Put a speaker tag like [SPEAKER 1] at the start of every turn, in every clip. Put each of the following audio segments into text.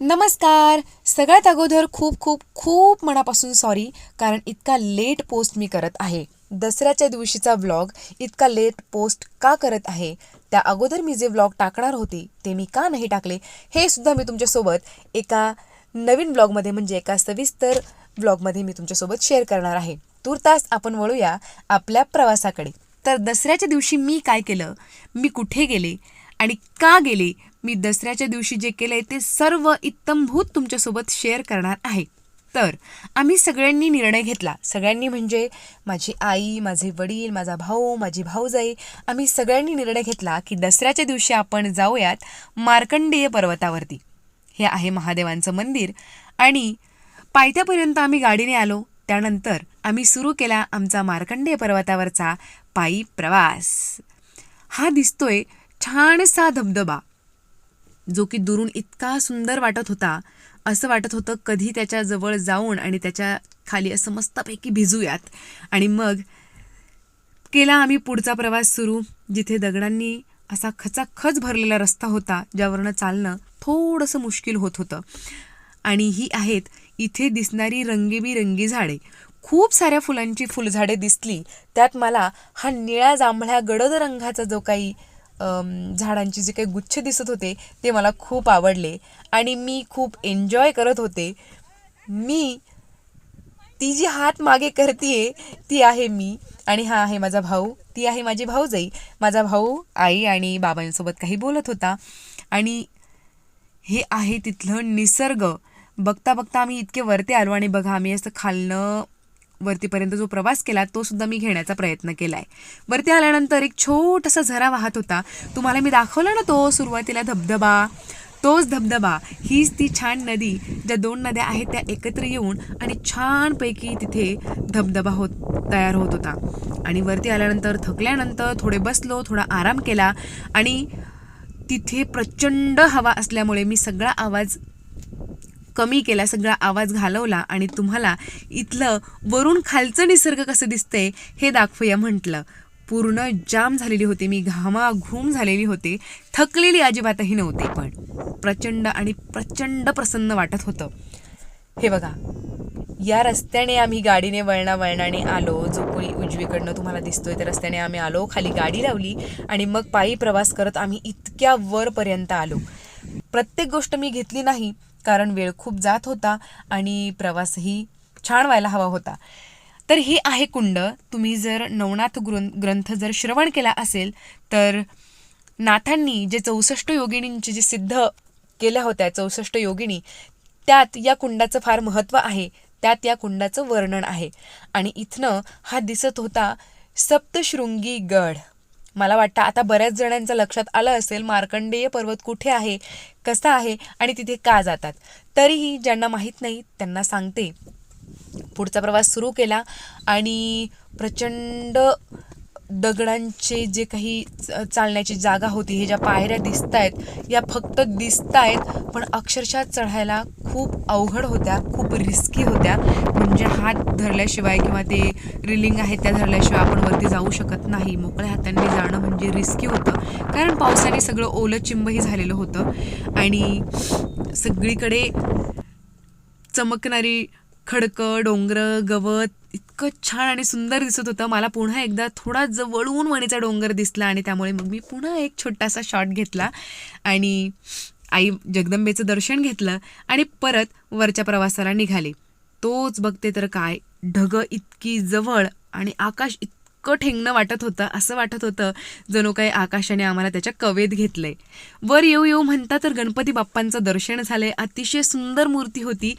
[SPEAKER 1] नमस्कार. सगळ्यात अगोदर खूप खूप खूप मनापासून सॉरी, कारण इतका लेट पोस्ट मी करत आहे. दसऱ्याच्या दिवशीचा व्लॉग इतका लेट पोस्ट का करत आहे, त्या अगोदर मी जे व्लॉग टाकणार होते ते मी का नाही टाकले, हे सुद्धा मी तुमच्यासोबत एका नवीन व्लॉगमध्ये म्हणजे एका सविस्तर व्लॉगमध्ये मी तुमच्यासोबत शेअर करणार आहे. तूर्तास आपण वळूया आपल्या प्रवासाकडे. तर दसऱ्याच्या दिवशी मी काय केलं, मी कुठे गेले आणि का गेले, मी दसऱ्याच्या दिवशी जे केलंय ते सर्व इत्थंभूत तुमच्यासोबत शेअर करणार आहे. तर आम्ही सगळ्यांनी निर्णय घेतला, सगळ्यांनी म्हणजे माझी आई, माझे वडील, माझा भाऊ, माझी भाऊजाई, आम्ही सगळ्यांनी निर्णय घेतला की दसऱ्याच्या दिवशी आपण जाऊयात मार्कंडेय पर्वतावरती. हे आहे महादेवांचं मंदिर आणि पायथ्यापर्यंत आम्ही गाडीने आलो. त्यानंतर आम्ही सुरू केला आमचा मार्कंडेय पर्वतावरचा पायी प्रवास. हा दिसतोय छानसा धबधबा, जो की दुरून इतका सुंदर वाटत होता, असं वाटत होतं कधी त्याच्या जवळ जाऊन आणि त्याच्या खाली असं मस्तपैकी भिजूयात. आणि मग केला आम्ही पुढचा प्रवास सुरू, जिथे दगडांनी असा खचाखच भरलेला रस्ता होता, ज्यावरनं चालणं थोडंसं मुश्किल होत होतं. आणि ही आहेत इथे दिसणारी रंगीबिरंगी झाडे. खूप साऱ्या फुलांची फुलझाडे दिसली. त्यात मला हा निळ्या जांभळ्या गडद रंगाचा जो काही झाडांचे जे काही गुच्छ दिसत होते ते मला खूप आवडले आणि मी खूप एन्जॉय करत होते. ती जी हात मागे करतीये ती आहे मी, आणि हा आहे माझा भाऊ, ती आहे माझी भाऊजाई. माझा भाऊ आई आणि बाबांसोबत काही बोलत होता. आणि हे आहे तिथलं निसर्ग. बघता बघता आम्ही इतके वरती आलो आणि बघा आम्ही असं खालनं वरतीपर्यंत जो प्रवास केला तो सुद्धा मी घेण्याचा प्रयत्न केलाय. वरती आल्यानंतर एक छोटासा झरा वाहत होता, तुम्हाला मी दाखवला ना तो सुरुवातीला धबधबा, तोच धबधबा, हीच ती छान नदी, ज्या दोन नद्या आहेत त्या एकत्र येऊन आणि छानपैकी तिथे धबधबा तयार होत होता. आणि वरती आल्यानंतर थकल्यानंतर थोडे बसलो, थोडा आराम केला आणि तिथे प्रचंड हवा असल्यामुळे मी सगळा आवाज कमी केला, सगळा आवाज घालवला आणि तुम्हाला इथलं वरून खालचं निसर्ग कसं दिसतंय हे दाखवूया म्हटलं. पूर्ण जाम झालेली होती मी, घामाघूम झालेली होते, थकलेली अजिबातही नव्हते, पण प्रचंड आणि प्रचंड प्रसन्न वाटत होतं. हे बघा, या रस्त्याने आम्ही गाडीने वळणाने आलो, जो कोणी उजवीकडनं तुम्हाला दिसतोय त्या रस्त्याने आम्ही आलो, खाली गाडी लावली आणि मग पायी प्रवास करत आम्ही इतक्या वरपर्यंत आलो. प्रत्येक गोष्ट मी घेतली नाही, कारण वेळ खूप जात होता आणि प्रवासही छान व्हायला हवा होता. तर हे आहे कुंड. तुम्ही जर नवनाथ ग्रंथ जर श्रवण केला असेल तर नाथांनी जे 64 योगिनींचे जे सिद्ध केल्या होत्या, 64 योगिनी, त्यात या कुंडाचं फार महत्त्व आहे, त्यात या कुंडाचं वर्णन आहे. आणि इथनं हा दिसत होता सप्तशृंगी गड. मला वाटतं आता बऱ्याच जणांच्या लक्षात आलं असेल मार्कंडेय पर्वत कुठे आहे, कसा आहे आणि तिथे का जातात. तरीही ज्यांना माहीत नाही त्यांना सांगते. पुढचा प्रवास सुरू केला आणि प्रचंड दगडांचे जे काही चालण्याची जागा होती, हे ज्या पायऱ्या दिसत आहेत या फक्त दिसत आहेत, पण अक्षरशः चढायला खूप अवघड होत्या, खूप रिस्की होत्या. म्हणजे हात धरल्याशिवाय किंवा ते रिलिंग आहे त्या धरल्याशिवाय आपण वरती जाऊ शकत नाही. मोकळ्या हातांनी जाणं म्हणजे रिस्की होतं, कारण पावसाने सगळं ओलं चिंबही झालेलं होतं आणि सगळीकडे चमकणारी खडकं, डोंगर, गवत इतकं छान आणि सुंदर दिसत होतं. मला पुन्हा एकदा थोडा जवळून वणीचा डोंगर दिसला आणि त्यामुळे मग मी पुन्हा एक छोटासा शॉट घेतला आणि आई जगदंबेचं दर्शन घेतलं आणि परत वरच्या प्रवासाला निघाले. तोच बघते तर काय, ढगं इतकी जवळ आणि आकाश इतकं ठेंगणं वाटत होतं, असं वाटत होतं जणू काही आकाशाने आम्हाला त्याच्या कवेत घेतलंय. वर येऊ येऊ म्हणता तर गणपती बाप्पांचं दर्शन झालंय. अतिशय सुंदर मूर्ती होती.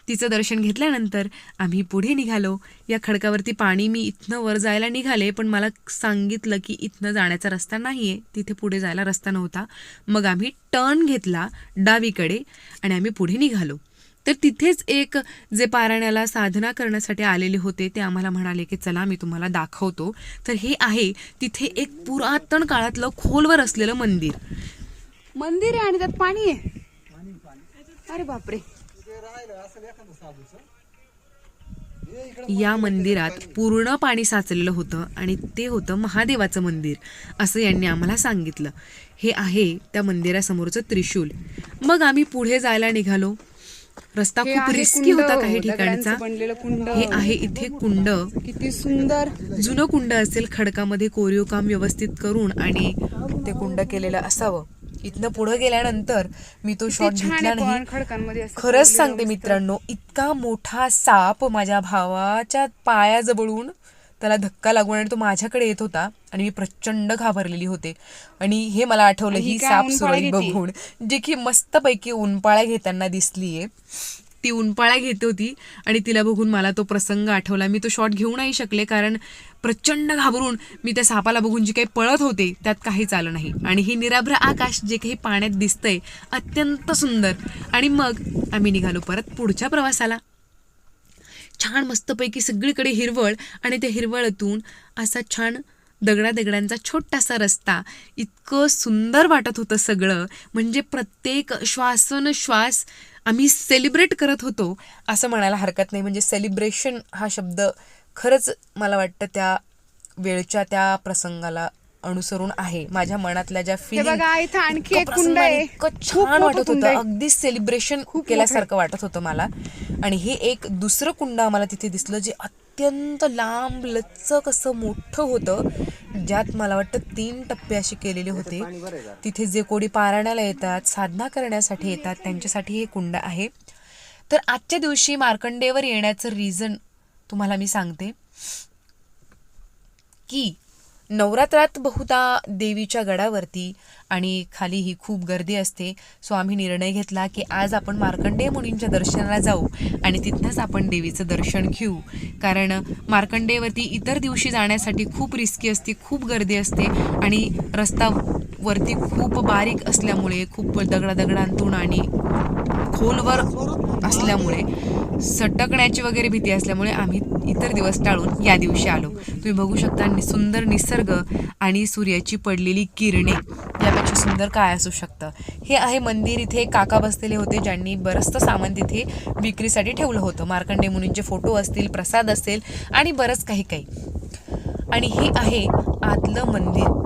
[SPEAKER 1] तिचं दर्शन घेतल्यानंतर आम्ही पुढे निघालो. या खडकावरती पाणी, मी इथनं वर जायला निघाले, पण मला सांगितलं की इथनं जाण्याचा रस्ता नाही आहे, तिथे पुढे जायला रस्ता नव्हता. मग आम्ही टर्न घेतला डावीकडे आणि आम्ही पुढे निघालो. तर तिथेच एक जे पारायणाला साधना करण्यासाठी आलेले होते ते आम्हाला म्हणाले की चला मी तुम्हाला दाखवतो. तर हे आहे तिथे एक पुरातन काळातलं खोलवर असलेलं मंदिर आहे आणि त्यात पाणी आहे. अरे बापरे. या मंदिरात पूर्ण पाणी साचलेलं होतं आणि ते होतं महादेवाचं मंदिर असं यांनी आम्हाला सांगितलं. हे आहे त्या मंदिरासमोरचं त्रिशूल. मग आम्ही पुढे जायला निघालो. रस्ता खूप रिस्की होता काही ठिकाणचा. हे आहे इथे कुंड.
[SPEAKER 2] किती सुंदर
[SPEAKER 1] जुनं कुंड असेल, खडकामध्ये कोरीव काम व्यवस्थित करून आणि ते कुंड केलेलं असावं. इथनं पुढे गेल्यानंतर मी तो शॉट घेतला नाही. खरंच सांगते मित्रांनो, इतका मोठा साप माझ्या भावाच्या पायाजवळून त्याला धक्का लागून आणि तो माझ्याकडे येत होता आणि मी प्रचंड घाबरलेली होते. आणि हे मला आठवलं ही साप सुरळी बघून, जी की मस्तपैकी उनपाळ्या घेताना दिसलीये. ती उनपाळ्या घेते होती आणि तिला बघून मला तो प्रसंग आठवला. मी तो शॉट घेऊ नाही शकले कारण प्रचंड घाबरून मी त्या सापाला बघून जी काही पळत होते त्यात काहीच आलं नाही. आणि हे निराभ्र आकाश जे काही पाण्यात दिसतंय अत्यंत सुंदर. आणि मग आम्ही निघालो परत पुढच्या प्रवासाला. छान मस्तपैकी सगळीकडे हिरवळ आणि त्या हिरवळातून असा छान दगडांचा छोटासा रस्ता. इतकं सुंदर वाटत होतं सगळं. म्हणजे प्रत्येक श्वासोनश्वास आम्ही सेलिब्रेट करत होतो असं म्हणायला हरकत नाही. म्हणजे सेलिब्रेशन हा शब्द खरंच मला वाटतं त्या वेळच्या त्या प्रसंगाला अनुसरून आहे. माझ्या मनातल्या ज्या फिलिंग छान वाटत होतं, अगदी सेलिब्रेशन केल्यासारखं वाटत होतं मला. आणि हे एक दुसरं कुंड आम्हाला तिथे दिसलं जे अत्यंत लांब लचक असं मोठं होतं, ज्यात मला वाटतं 3 टप्पे असे केलेले होते. तिथे जे कोणी पारायणाला येतात, साधना करण्यासाठी येतात, त्यांच्यासाठी हे कुंड आहे. तर आजच्या दिवशी मार्कंडेयवर येण्याचं रिझन तुम्हाला मी सांगते की नवरात्रात बहुधा देवीच्या गडावरती आणि खाली ही खूप गर्दी असते. सो आम्ही निर्णय घेतला की आज आपण मार्कंडेय मुनींच्या दर्शनाला जाऊ आणि तिथनंच आपण देवीचं दर्शन घेऊ. कारण मार्कंडेयवरती इतर दिवशी जाण्यासाठी खूप रिस्की असते, खूप गर्दी असते आणि रस्ता वरती खूप बारीक असल्यामुळे, खूप दगडांतून आणि खोलवर असल्यामुळे, सटकण्याची वगैरे भीती असल्यामुळे आम्ही इतर दिवस टाळून या दिवशी आलो. तुम्ही बघू शकता सुंदर निसर्ग आणि सूर्याची पडलेली किरणे, यापेक्षा सुंदर काय असू शकतं. हे आहे मंदिर. इथे काका बसलेले होते ज्यांनी बरंचसं सामान तिथे विक्रीसाठी ठेवलं होतं. मार्कंडेय मुनींचे फोटो असतील, प्रसाद असेल आणि बरंच काही. आणि हे आहे आतलं मंदिर.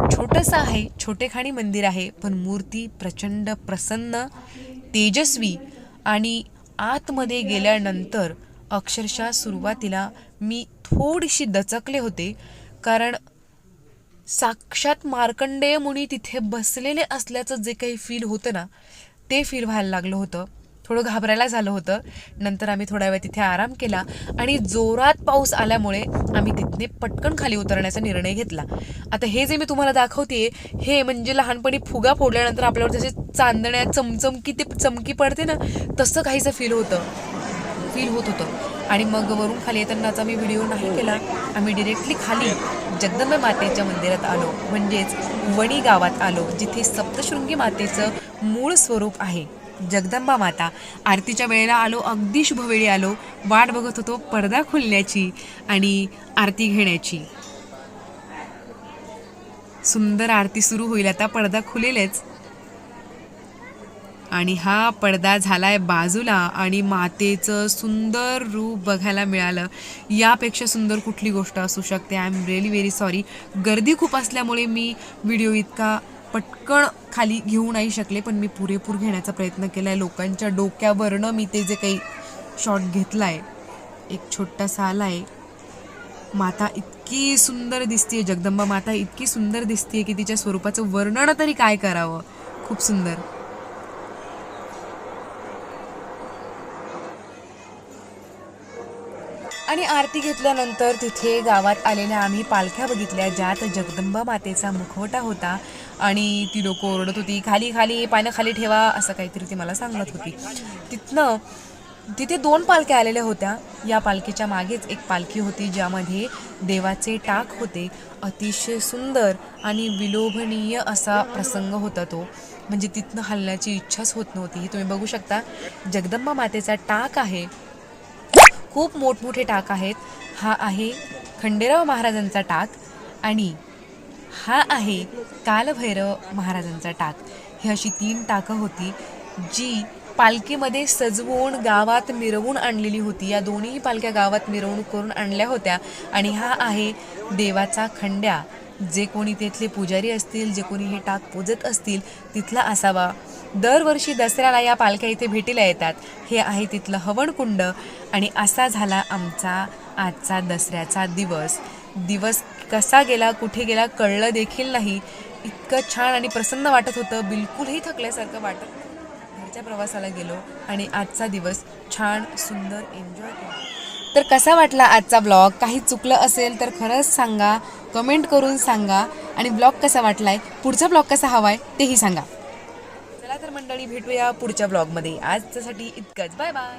[SPEAKER 1] छोटंसं आहे, छोटेखानी मंदिर आहे, पण मूर्ती प्रचंड प्रसन्न, तेजस्वी. आणि आतमध्ये गेल्यानंतर अक्षरशः सुरुवातीला मी थोडीशी दचकले होते कारण साक्षात मार्कंडेय मुनी तिथे बसलेले असल्याचं जे काही फील होतं ना, ते फील व्हायला लागलं होतं. थोडं घाबरायला झालं होतं. नंतर आम्ही थोडा वेळ तिथे आराम केला आणि जोरात पाऊस आल्यामुळे आम्ही तिथने पटकन खाली उतरण्याचा निर्णय घेतला. आता हे जे मी तुम्हाला दाखवते हे म्हणजे लहानपणी फुगा फोडल्यानंतर आपल्यावर जसे चांदण्या चमकी पडते ना, तसं काहीसं फील होत होतं. आणि मग वरून खाली येतानाचा मी व्हिडिओ नाही केला. आम्ही डिरेक्टली खाली जगदंबा मातेच्या मंदिरात आलो, म्हणजेच वणी गावात आलो, जिथे सप्तशृंगी मातेचं मूळ स्वरूप आहे, जगदंबा माता. आरतीच्या वेळेला आलो, अगदी शुभवेळी आलो. वाट बघत होतो पडदा खुलण्याची आणि आरती घेण्याची. सुंदर आरती सुरू होईल, आता पडदा खुलेलच. आणि हा पडदा झालाय बाजूला आणि मातेचं सुंदर रूप बघायला मिळालं. यापेक्षा सुंदर कुठली गोष्ट असू शकते. I am really very sorry. गर्दी खूप असल्यामुळे मी व्हिडिओ इतका पटकन खाली घेऊ नाही शकले, पण मी पुरेपूर घेण्याचा प्रयत्न केला आहे. लोकांच्या डोक्यावरनं मी ते जे काही शॉट घेतला आहे, एक छोटासा आला आहे. माता इतकी सुंदर दिसते, जगदंबा माता इतकी सुंदर दिसते की तिच्या स्वरूपाचं वर्णन तरी काय करावं. खूप सुंदर. आणि आरती घेतल्यानंतर तिथे गावात आलेल्या आम्ही पालख्या बघितल्या, ज्यात जगदंबा मातेचा मुखवटा होता आणि ती लोकं ओरडत होती, खाली खाली पानं खाली ठेवा, असं काहीतरी ती मला सांगत होती. तिथे 2 पालख्या आलेल्या होत्या. या पालखीच्या मागेच एक पालखी होती ज्यामध्ये देवाचे टाक होते. अतिशय सुंदर आणि विलोभनीय असा प्रसंग होता तो. म्हणजे तिथनं हलण्याची इच्छाच होत नव्हती. तुम्ही बघू शकता जगदंबा मातेचा टाक आहे, खूप मोठमोठे टाक आहेत. हा आहे खंडेराव महाराजांचा टाक आणि हा आहे कालभैरव महाराजांचा टाक. ही अशी 3 टाकं होती जी पालखीमध्ये सजवून गावात मिरवून आणलेली होती. या दोन्ही पालख्या गावात मिरवणूक करून आणल्या होत्या. आणि हा आहे देवाचा खंड्या. जे कोणी तिथले पुजारी असतील, जे कोणी हे टाक पूजत असतील तिथला असावा. दरवर्षी दसऱ्याला या पालख्या इथे भेटीला येतात. हे आहे तिथलं हवनकुंड. आणि असा झाला आमचा आजचा दसऱ्याचा दिवस कसा गेला, कुठे गेला कळलं देखील नाही. इतकं छान आणि प्रसन्न वाटत होतं, बिलकुलही थकल्यासारखं वाटत नाही. घरच्या प्रवासाला गेलो आणि आजचा दिवस छान सुंदर एन्जॉय केला. तर कसा वाटला आजचा ब्लॉग? काही चुकलं असेल तर खरंच सांगा, कमेंट करून सांगा. आणि ब्लॉग कसा वाटलाय, पुढचा ब्लॉग कसा हवाय तेही सांगा. चला तर मंडळी, भेटूया पुढच्या ब्लॉगमध्ये. आजच्यासाठी इतकंच. Bye bye.